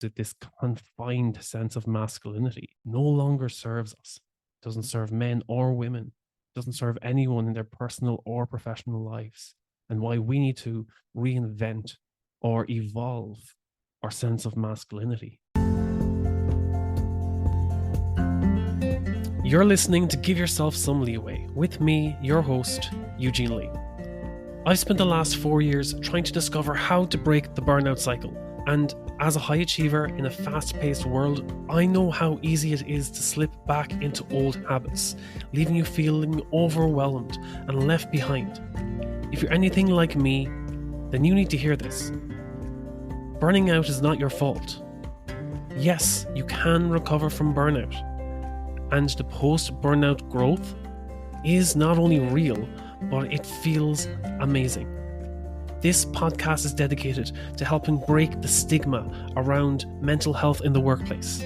that this confined sense of masculinity no longer serves us. It doesn't serve men or women. It doesn't serve anyone in their personal or professional lives. And why we need to reinvent or evolve our sense of masculinity. You're listening to Give Yourself Some Leeway with me, your host, Eugene Lee. I've spent the last 4 years trying to discover how to break the burnout cycle. And as a high achiever in a fast-paced world, I know how easy it is to slip back into old habits, leaving you feeling overwhelmed and left behind. If you're anything like me, then you need to hear this. Burning out is not your fault. Yes, you can recover from burnout. And the post-burnout growth is not only real, but it feels amazing. This podcast is dedicated to helping break the stigma around mental health in the workplace,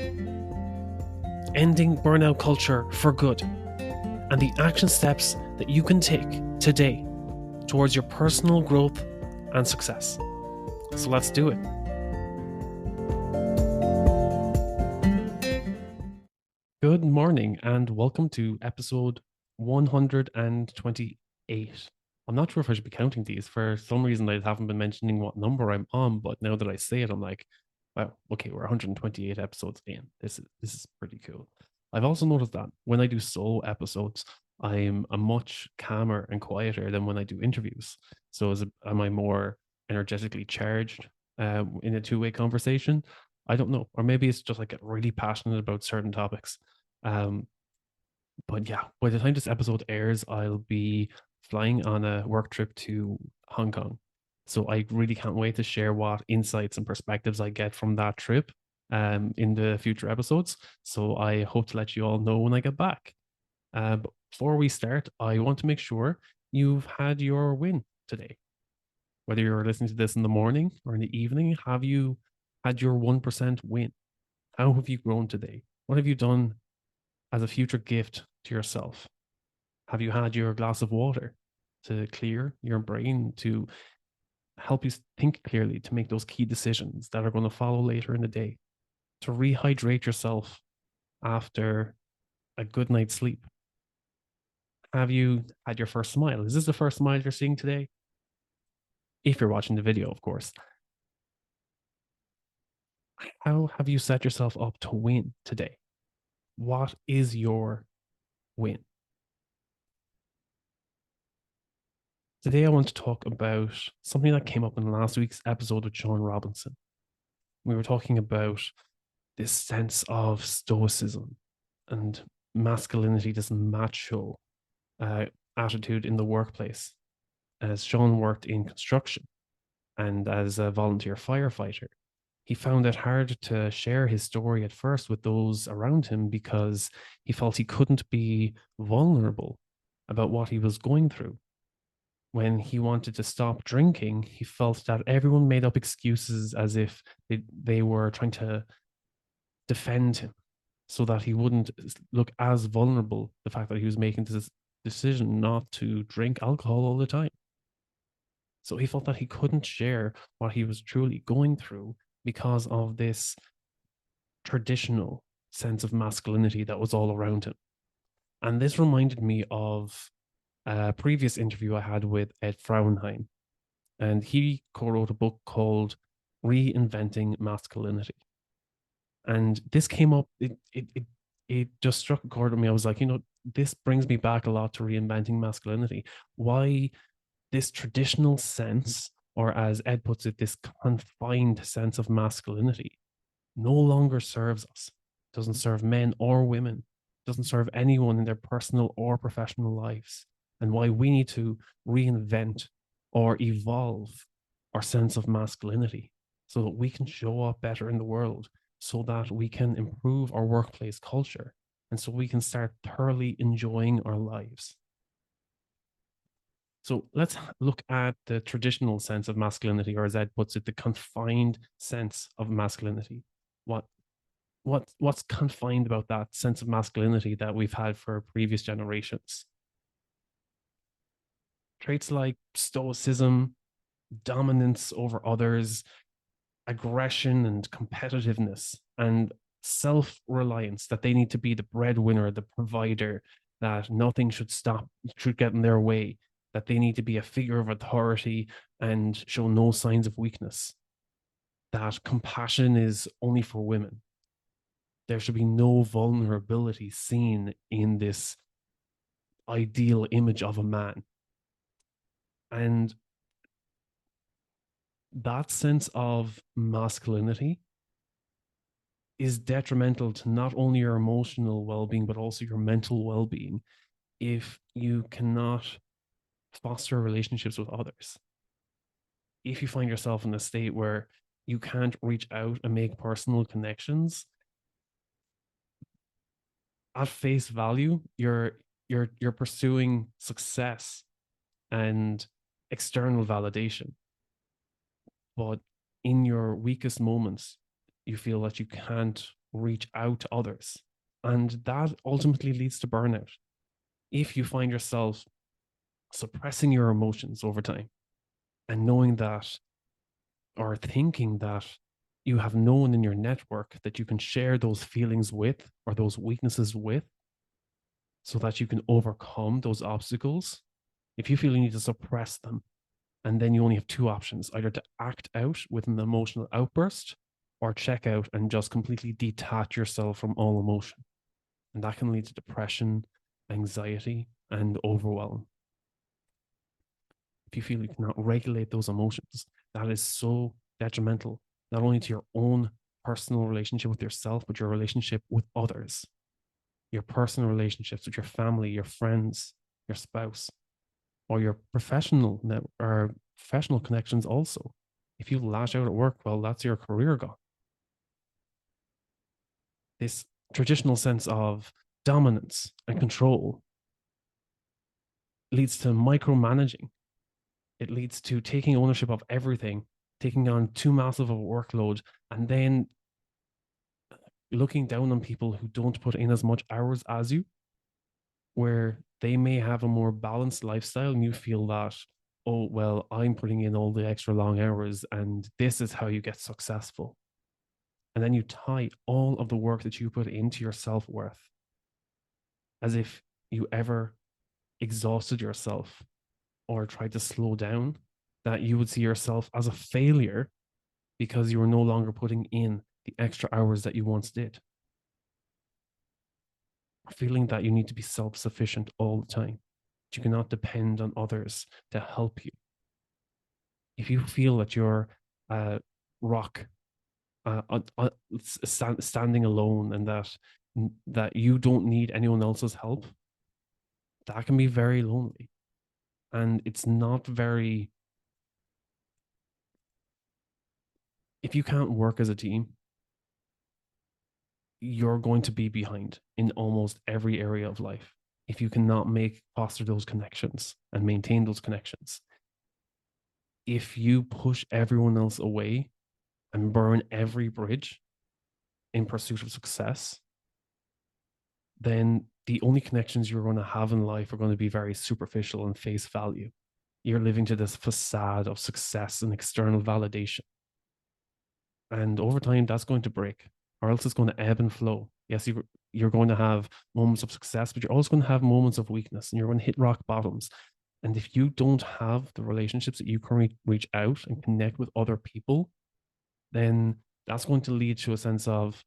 ending burnout culture for good, and the action steps that you can take today towards your personal growth and success. So let's do it. Good morning and welcome to episode 128. I'm not sure if I should be counting these. For some reason, I haven't been mentioning what number I'm on, but now that I say it, I'm like, wow, okay, we're 128 episodes in. This is pretty cool. I've also noticed that when I do solo episodes, I'm a much calmer and quieter than when I do interviews. So am I more energetically charged in a two-way conversation? I don't know. Or maybe it's just I get really passionate about certain topics. But yeah, by the time this episode airs, I'll be flying on a work trip to Hong Kong. So I really can't wait to share what insights and perspectives I get from that trip in the future episodes. So I hope to let you all know when I get back. But before we start, I want to make sure you've had your win today. Whether you're listening to this in the morning or in the evening, have you had your 1% win? How have you grown today? What have you done as a future gift to yourself? Have you had your glass of water to clear your brain, to help you think clearly, to make those key decisions that are going to follow later in the day, to rehydrate yourself after a good night's sleep? Have you had your first smile? Is this the first smile you're seeing today? If you're watching the video, of course. How have you set yourself up to win today? What is your win? Today, I want to talk about something that came up in last week's episode with John Robinson. We were talking about this sense of stoicism and masculinity, this macho attitude in the workplace. As Sean worked in construction and as a volunteer firefighter, he found it hard to share his story at first with those around him because he felt he couldn't be vulnerable about what he was going through. When he wanted to stop drinking, he felt that everyone made up excuses as if they were trying to defend him so that he wouldn't look as vulnerable, the fact that he was making this decision not to drink alcohol all the time. So he felt that he couldn't share what he was truly going through because of this traditional sense of masculinity that was all around him. And this reminded me of a previous interview I had with Ed Frauenheim. And he co-wrote a book called Reinventing Masculinity. And this came up, it just struck a chord with me. I was like, this brings me back a lot to reinventing masculinity. Why this traditional sense, or as Ed puts it, this confined sense of masculinity no longer serves us. It doesn't serve men or women. It doesn't serve anyone in their personal or professional lives. And why we need to reinvent or evolve our sense of masculinity so that we can show up better in the world, so that we can improve our workplace culture, and so we can start thoroughly enjoying our lives. So let's look at the traditional sense of masculinity, or as Ed puts it, the confined sense of masculinity. What's confined about that sense of masculinity that we've had for previous generations? Traits like stoicism, dominance over others, aggression and competitiveness and self-reliance, that they need to be the breadwinner, the provider, that nothing should get in their way, that they need to be a figure of authority and show no signs of weakness, that compassion is only for women. There should be no vulnerability seen in this ideal image of a man. And that sense of masculinity is detrimental to not only your emotional well-being but also your mental well-being if you cannot foster relationships with others. If you find yourself in a state where you can't reach out and make personal connections, at face value, you're pursuing success and external validation. But in your weakest moments, you feel that you can't reach out to others. And that ultimately leads to burnout. If you find yourself suppressing your emotions over time and knowing that, or thinking that you have no one in your network that you can share those feelings with or those weaknesses with so that you can overcome those obstacles, if you feel you need to suppress them, and then you only have two options, either to act out with an emotional outburst or check out and just completely detach yourself from all emotion. And that can lead to depression, anxiety, and overwhelm. If you feel you cannot regulate those emotions, that is so detrimental, not only to your own personal relationship with yourself, but your relationship with others, your personal relationships with your family, your friends, your spouse, or your professional connections also. If you lash out at work, well, that's your career gone. This traditional sense of dominance and control leads to micromanaging. It leads to taking ownership of everything, taking on too massive of a workload, and then looking down on people who don't put in as much hours as you, where they may have a more balanced lifestyle and you feel that, oh, well, I'm putting in all the extra long hours and this is how you get successful. And then you tie all of the work that you put into your self-worth, as if you ever exhausted yourself or tried to slow down, that you would see yourself as a failure because you were no longer putting in the extra hours that you once did. Feeling that you need to be self-sufficient all the time. You cannot depend on others to help you. If you feel that you're a rock, standing alone, and that you don't need anyone else's help, that can be very lonely. And it's not very, if you can't work as a team, you're going to be behind in almost every area of life if you cannot foster those connections and maintain those connections. If you push everyone else away and burn every bridge in pursuit of success, then the only connections you're going to have in life are going to be very superficial and face value. You're living to this facade of success and external validation. And over time, that's going to break, or else it's going to ebb and flow. Yes, you're going to have moments of success, but you're also going to have moments of weakness and you're going to hit rock bottoms. And if you don't have the relationships that you can reach out and connect with other people, then that's going to lead to a sense of,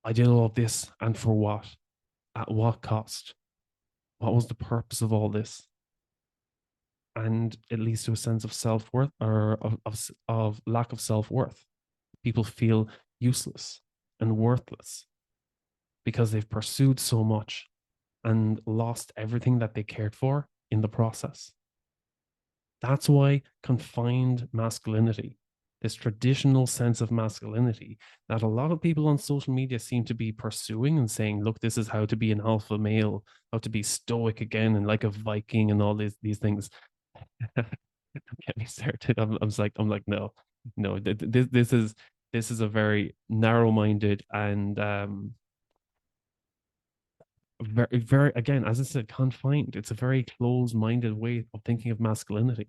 I did all of this, and for what? At what cost? What was the purpose of all this? And it leads to a sense of self-worth, or of lack of self-worth. People feel useless and worthless because they've pursued so much and lost everything that they cared for in the process. That's why confined masculinity, this traditional sense of masculinity that a lot of people on social media seem to be pursuing and saying, look, this is how to be an alpha male, how to be stoic again and like a Viking and all these things. Get me started. I'm like, no, this is a very narrow-minded and very, very, again, as I said, confined. It's a very closed-minded way of thinking of masculinity.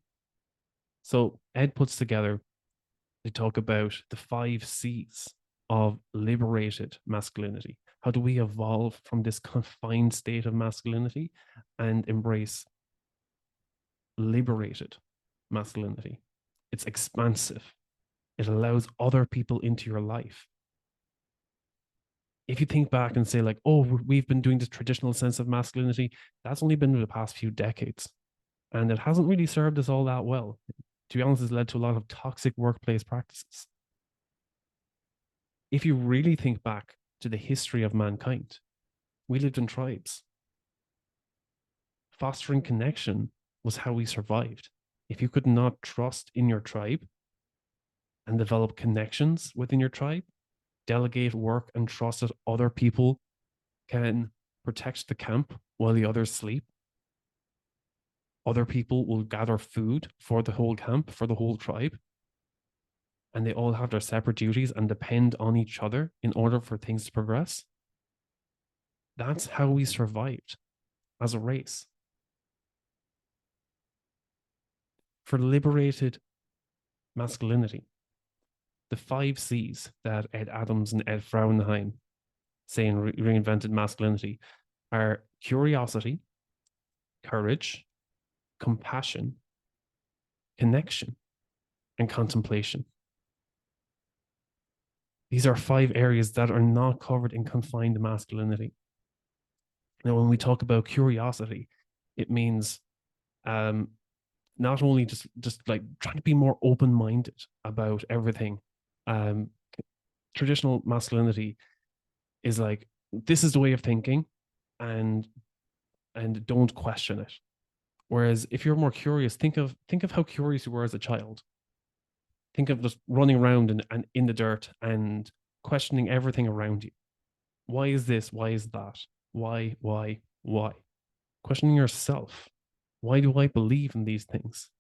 So Ed puts together They talk about the 5 C's of liberated masculinity. How do we evolve from this confined state of masculinity and embrace liberated masculinity? It's expansive. It allows other people into your life. If you think back and say, like, oh, we've been doing this traditional sense of masculinity, that's only been in the past few decades. And it hasn't really served us all that well. To be honest, it's led to a lot of toxic workplace practices. If you really think back to the history of mankind, we lived in tribes. Fostering connection was how we survived. If you could not trust in your tribe and develop connections within your tribe, delegate work and trust that other people can protect the camp while the others sleep. Other people will gather food for the whole camp, for the whole tribe, and they all have their separate duties and depend on each other in order for things to progress. That's how we survived as a race. For liberated masculinity, the 5 C's that Ed Adams and Ed Frauenheim say in Reinvented Masculinity are curiosity, courage, compassion, connection, and contemplation. These are 5 areas that are not covered in confined masculinity. Now, when we talk about curiosity, it means not only just like trying to be more open-minded about everything. Traditional masculinity is like, this is the way of thinking, and don't question it. Whereas if you're more curious, think of how curious you were as a child. Think of just running around and in the dirt and questioning everything around you. Why is this? Why is that? Why? Questioning yourself. Why do I believe in these things?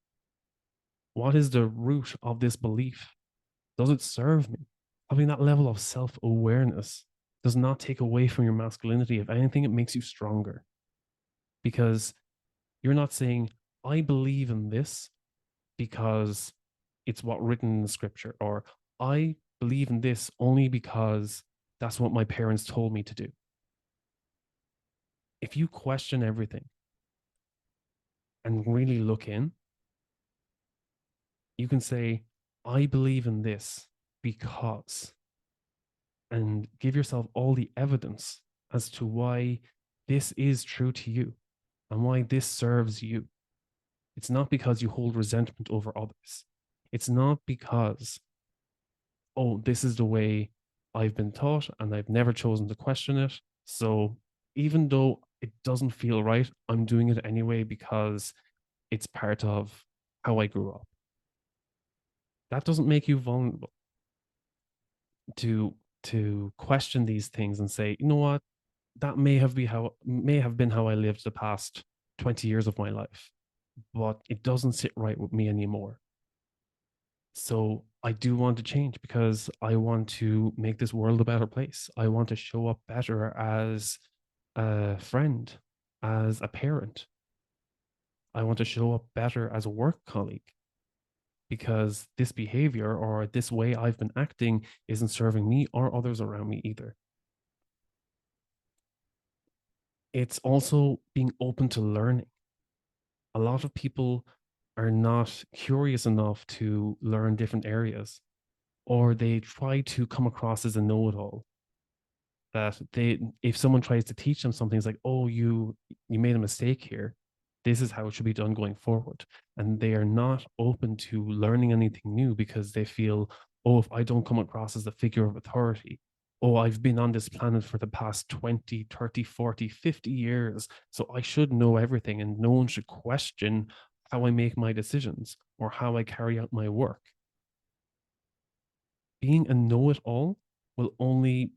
What is the root of this belief? Does it serve me? Having that level of self-awareness does not take away from your masculinity. If anything, it makes you stronger. Because you're not saying, I believe in this because it's what written in the scripture, or I believe in this only because that's what my parents told me to do. If you question everything and really look in, you can say, I believe in this because, and give yourself all the evidence as to why this is true to you and why this serves you. It's not because you hold resentment over others. It's not because, oh, this is the way I've been taught and I've never chosen to question it. So even though it doesn't feel right, I'm doing it anyway because it's part of how I grew up. That doesn't make you vulnerable to question these things and say, you know what, that may have been how I lived the past 20 years of my life, but it doesn't sit right with me anymore. So I do want to change because I want to make this world a better place. I want to show up better as a friend, as a parent. I want to show up better as a work colleague because this behavior or this way I've been acting isn't serving me or others around me either. It's also being open to learning. A lot of people are not curious enough to learn different areas, or they try to come across as a know-it-all. That if someone tries to teach them something, it's like, oh, you made a mistake here. This is how it should be done going forward. And they are not open to learning anything new because they feel, oh, if I don't come across as a figure of authority, oh, I've been on this planet for the past 20, 30, 40, 50 years, so I should know everything and no one should question how I make my decisions or how I carry out my work. Being a know-it-all will only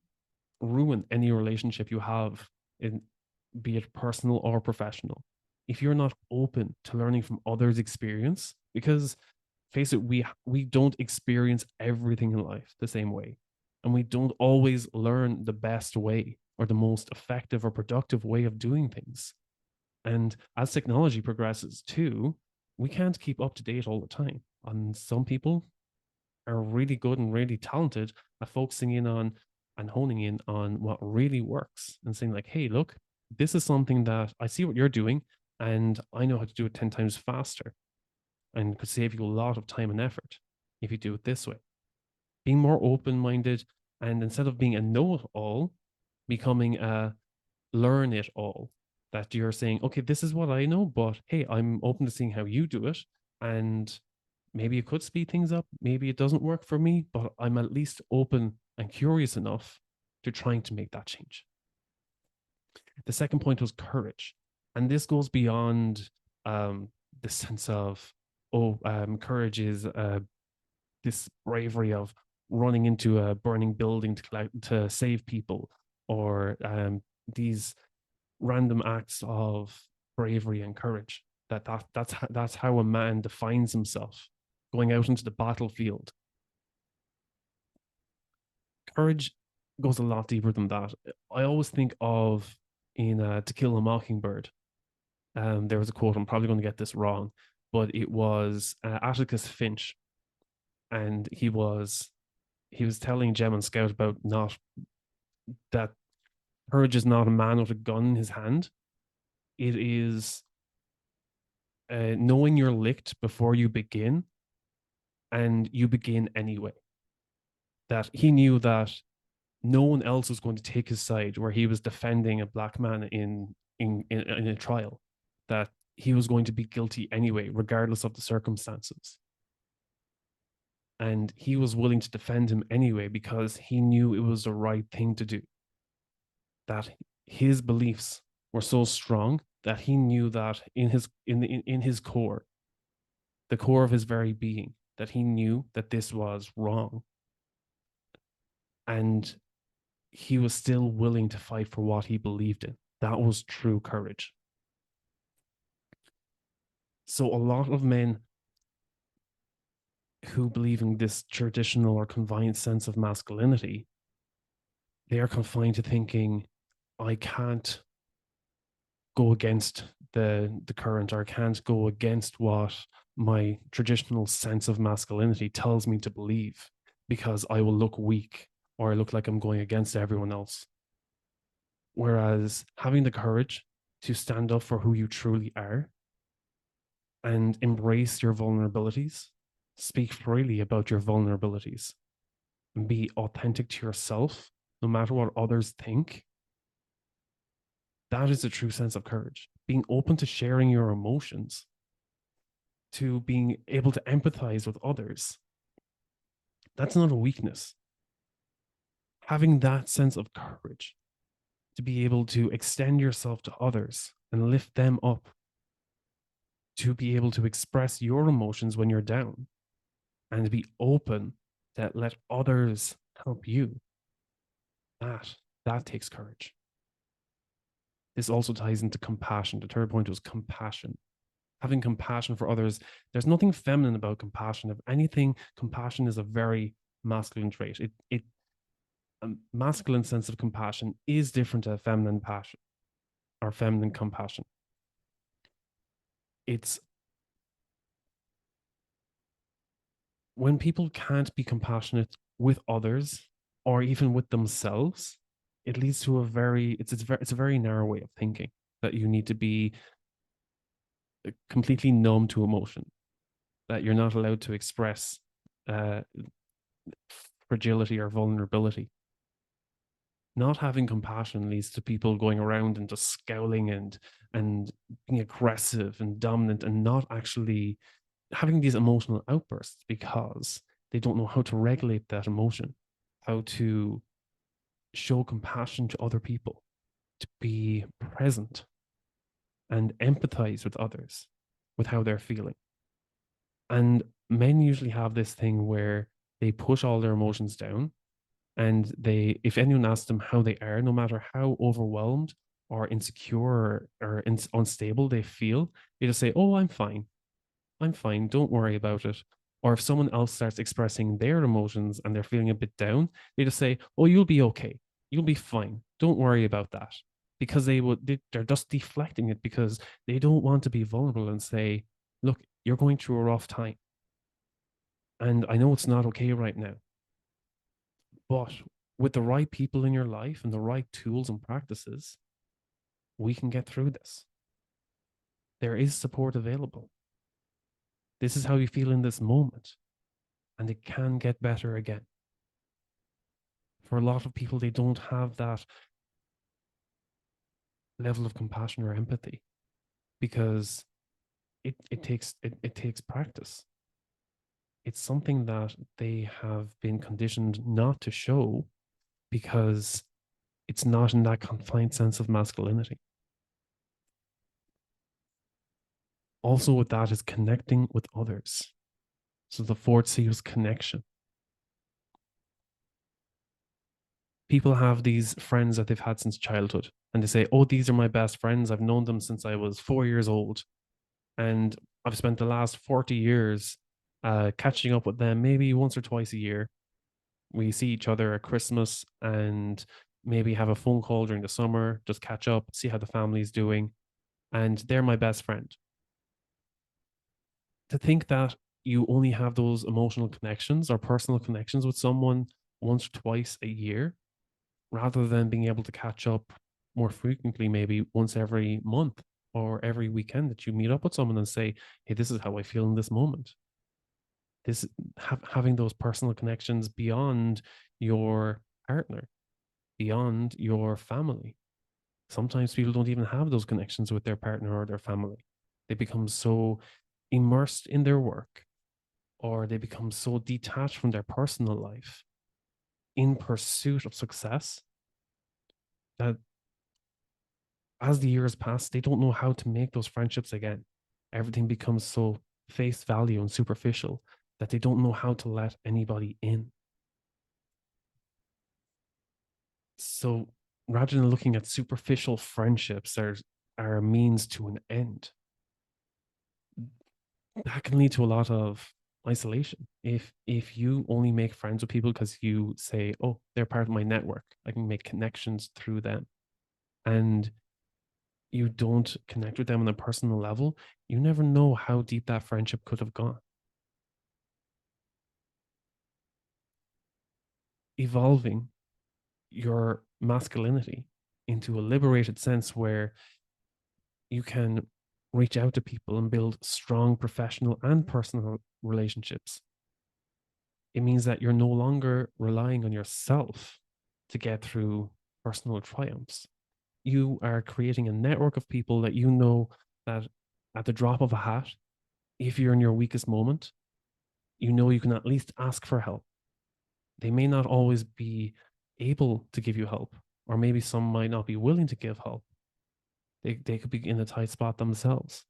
ruin any relationship you have, in be it personal or professional, if you're not open to learning from others' experience. Because face it, we don't experience everything in life the same way, and we don't always learn the best way or the most effective or productive way of doing things. And as technology progresses too, we can't keep up to date all the time. And some people, are really good and really talented at focusing in on and honing in on what really works and saying, like, hey, look, this is something that I see what you're doing and I know how to do it 10 times faster and could save you a lot of time and effort if you do it this way. Being more open minded, and instead of being a know it all, becoming a learn it all. That you're saying, okay, this is what I know, but hey, I'm open to seeing how you do it. And maybe it could speed things up. Maybe it doesn't work for me, but I'm at least open and curious enough to trying to make that change. The second point was courage. And this goes beyond the sense of, courage is this bravery of running into a burning building to save people, or these random acts of bravery and courage. That's how a man defines himself, going out into the battlefield. Courage goes a lot deeper than that. I always think of in To Kill a Mockingbird. There was a quote. I'm probably going to get this wrong, but it was Atticus Finch, and he was telling Jem and Scout about not that courage is not a man with a gun in his hand. It is knowing you're licked before you begin, and you begin anyway. That he knew that no one else was going to take his side, where he was defending a black man in a trial, that he was going to be guilty anyway, regardless of the circumstances. And he was willing to defend him anyway because he knew it was the right thing to do. That his beliefs were so strong that he knew that in his core, the core of his very being, that he knew that this was wrong. And he was still willing to fight for what he believed in. That was true courage. So a lot of men who believe in this traditional or confined sense of masculinity, they are confined to thinking, I can't go against the current, or I can't go against what my traditional sense of masculinity tells me to believe, because I will look weak or I look like I'm going against everyone else. Whereas having the courage to stand up for who you truly are and embrace your vulnerabilities, speak freely about your vulnerabilities, and be authentic to yourself, no matter what others think, that is a true sense of courage. Being open to sharing your emotions, to being able to empathize with others, that's not a weakness. Having that sense of courage to be able to extend yourself to others and lift them up, to be able to express your emotions when you're down, and to be open to let others help you, that takes courage. This also ties into compassion. The third point was compassion. Having compassion for others. There's nothing feminine about compassion. If anything, compassion is a very masculine trait. A masculine sense of compassion is different to a feminine passion or feminine compassion. It's when people can't be compassionate with others or even with themselves, it leads to it's a very narrow way of thinking, that you need to be completely numb to emotion, that you're not allowed to express uh, fragility or vulnerability. Not having compassion leads to people going around and just scowling and being aggressive and dominant, and not actually having these emotional outbursts because they don't know how to regulate that emotion, how to show compassion to other people, to be present and empathize with others, with how they're feeling. And men usually have this thing where they push all their emotions down, and if anyone asks them how they are, no matter how overwhelmed or insecure or unstable they feel, they just say, oh, I'm fine, don't worry about it. Or if someone else starts expressing their emotions and they're feeling a bit down, they just say, oh, you'll be okay, you'll be fine, don't worry about that. Because they're just deflecting it, because they don't want to be vulnerable and say, look, you're going through a rough time, And I know it's not okay right now, but with the right people in your life and the right tools and practices, we can get through this. There is support available. This is how you feel in this moment, and it can get better again. For a lot of people, they don't have that level of compassion or empathy because it takes practice. It's something that they have been conditioned not to show because it's not in that confined sense of masculinity. Also, with that is connecting with others. So the fourth C was connection. People have these friends that they've had since childhood, and they say, "Oh, these are my best friends. I've known them since I was 4 years old, and I've spent the last 40 years catching up with them maybe once or twice a year. We see each other at Christmas and maybe have a phone call during the summer, just catch up, see how the family's doing, and they're my best friend." To think that you only have those emotional connections or personal connections with someone once or twice a year, rather than being able to catch up more frequently, maybe once every month or every weekend that you meet up with someone and say, "Hey, this is how I feel in this moment." This having those personal connections beyond your partner, beyond your family. Sometimes people don't even have those connections with their partner or their family. They become so immersed in their work, or they become so detached from their personal life in pursuit of success that as the years pass, they don't know how to make those friendships again. Everything becomes so face value and superficial that they don't know how to let anybody in. So rather than looking at superficial friendships are a means to an end, that can lead to a lot of isolation. If you only make friends with people because you say, "Oh, they're part of my network, I can make connections through them," and you don't connect with them on a personal level, you never know how deep that friendship could have gone. Evolving your masculinity into a liberated sense where you can reach out to people and build strong professional and personal relationships. It means that you're no longer relying on yourself to get through personal triumphs. You are creating a network of people that you know that at the drop of a hat, if you're in your weakest moment, you know you can at least ask for help. They may not always be able to give you help, or maybe some might not be willing to give help. They could be in a tight spot themselves.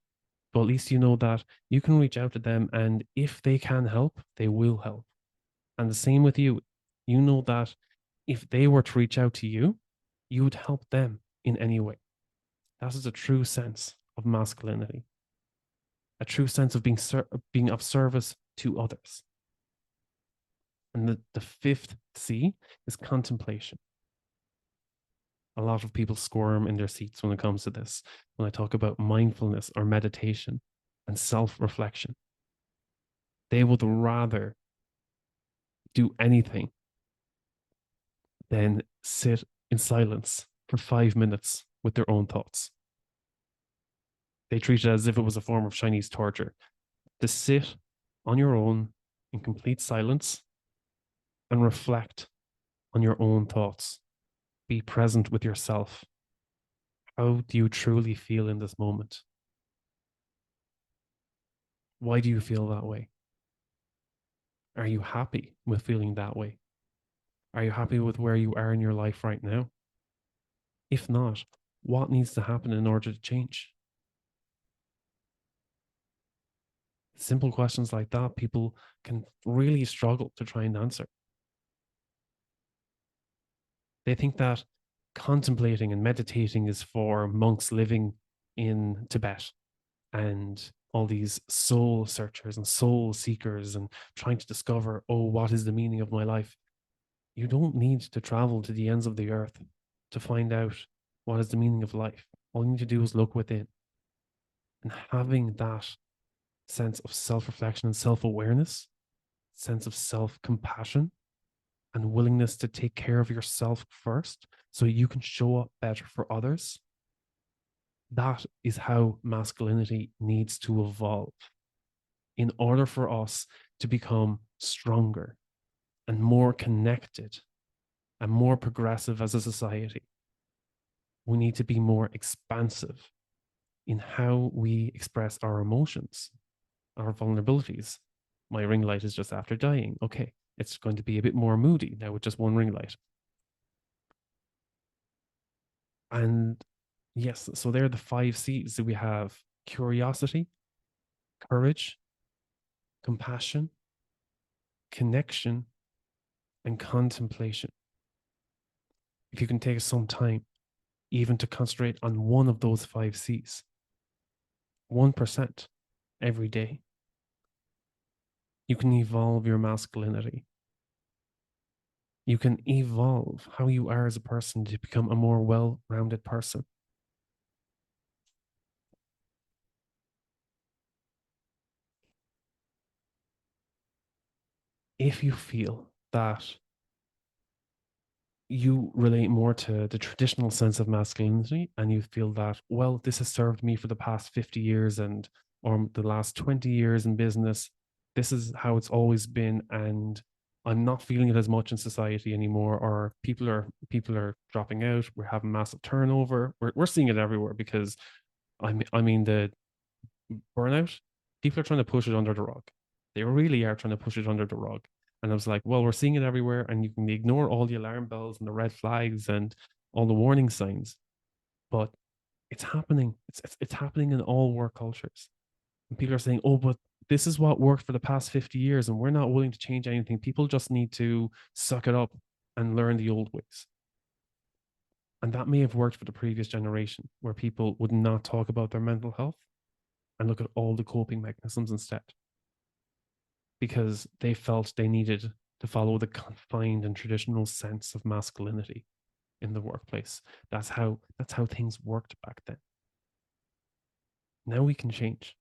But at least you know that you can reach out to them, and if they can help, they will help. And the same with you. You know that if they were to reach out to you, you would help them in any way. That is a true sense of masculinity, a true sense of being of service to others. And the fifth C is contemplation. A lot of people squirm in their seats when it comes to this, when I talk about mindfulness or meditation and self reflection. They would rather do anything than sit in silence for 5 minutes with their own thoughts. They treat it as if it was a form of Chinese torture. To sit on your own in complete silence and reflect on your own thoughts. Be present with yourself. How do you truly feel in this moment? Why do you feel that way? Are you happy with feeling that way? Are you happy with where you are in your life right now? If not, what needs to happen in order to change? Simple questions like that, people can really struggle to try and answer. They think that contemplating and meditating is for monks living in Tibet and all these soul searchers and soul seekers and trying to discover, oh, what is the meaning of my life? You don't need to travel to the ends of the earth to find out what is the meaning of life. All you need to do is look within. And having that sense of self reflection and self awareness sense of self-compassion and willingness to take care of yourself first so you can show up better for others. That is how masculinity needs to evolve in order for us to become stronger and more connected and more progressive as a society. We need to be more expansive in how we express our emotions, our vulnerabilities. My ring light is just after dying. Okay, it's going to be a bit more moody now with just one ring light. And yes, so there are the 5 C's that we have: curiosity, courage, compassion, connection, and contemplation. If you can take some time even to concentrate on one of those 5 C's, 1% every day, you can evolve your masculinity. You can evolve how you are as a person to become a more well-rounded person. If you feel that you relate more to the traditional sense of masculinity and you feel that, well, this has served me for the past 50 years or the last 20 years in business, this is how it's always been, and I'm not feeling it as much in society anymore, or people are dropping out, we're having massive turnover, we're seeing it everywhere, because I mean the burnout, people are trying to push it under the rug. They really are trying to push it under the rug. And I was like, well, we're seeing it everywhere, and you can ignore all the alarm bells and the red flags and all the warning signs, but it's happening. It's happening in all work cultures. And people are saying, oh, but this is what worked for the past 50 years, and we're not willing to change anything. People just need to suck it up and learn the old ways. And that may have worked for the previous generation, where people would not talk about their mental health and look at all the coping mechanisms instead, because they felt they needed to follow the confined and traditional sense of masculinity in the workplace. That's how things worked back then. Now we can change.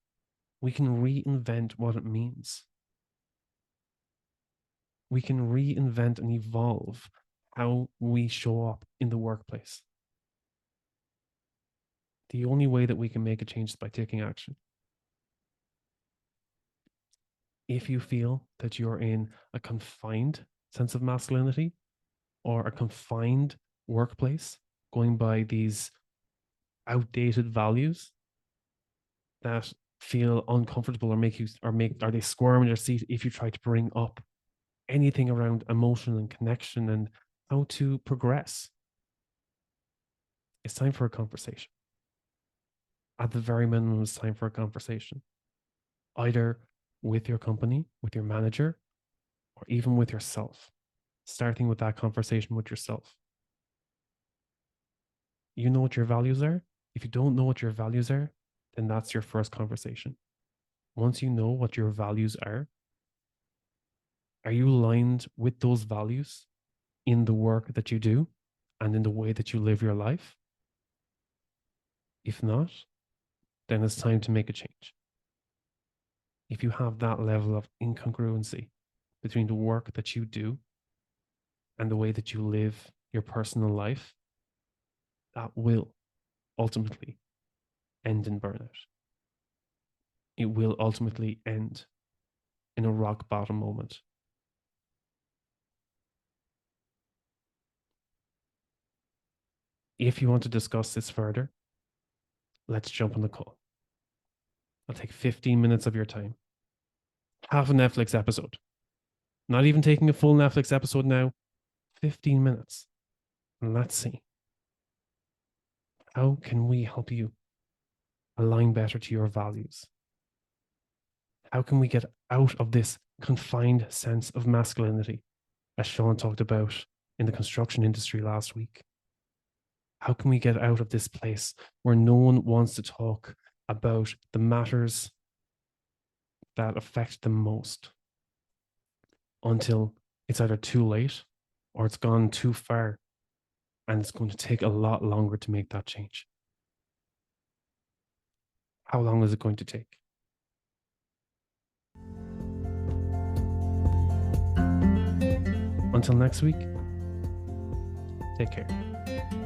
We can reinvent what it means. We can reinvent and evolve how we show up in the workplace. The only way that we can make a change is by taking action. If you feel that you're in a confined sense of masculinity or a confined workplace, going by these outdated values that feel uncomfortable or make you or they squirm in their seat if you try to bring up anything around emotion and connection and how to progress, it's time for a conversation. At the very minimum, it's time for a conversation, either with your company, with your manager, or even with yourself. Starting with that conversation with yourself. You know what your values are? If you don't know what your values are, then that's your first conversation. Once you know what your values are you aligned with those values in the work that you do and in the way that you live your life? If not, then it's time to make a change. If you have that level of incongruency between the work that you do and the way that you live your personal life, that will ultimately end in burnout. It will ultimately end in a rock bottom moment. If you want to discuss this further, let's jump on the call. I'll take 15 minutes of your time. Half a Netflix episode. Not even taking a full Netflix episode now. 15 minutes. And let's see. How can we help you align better to your values? How can we get out of this confined sense of masculinity, as Sean talked about in the construction industry last week? How can we get out of this place where no one wants to talk about the matters that affect them most until it's either too late or it's gone too far and it's going to take a lot longer to make that change? How long is it going to take? until next week, take care.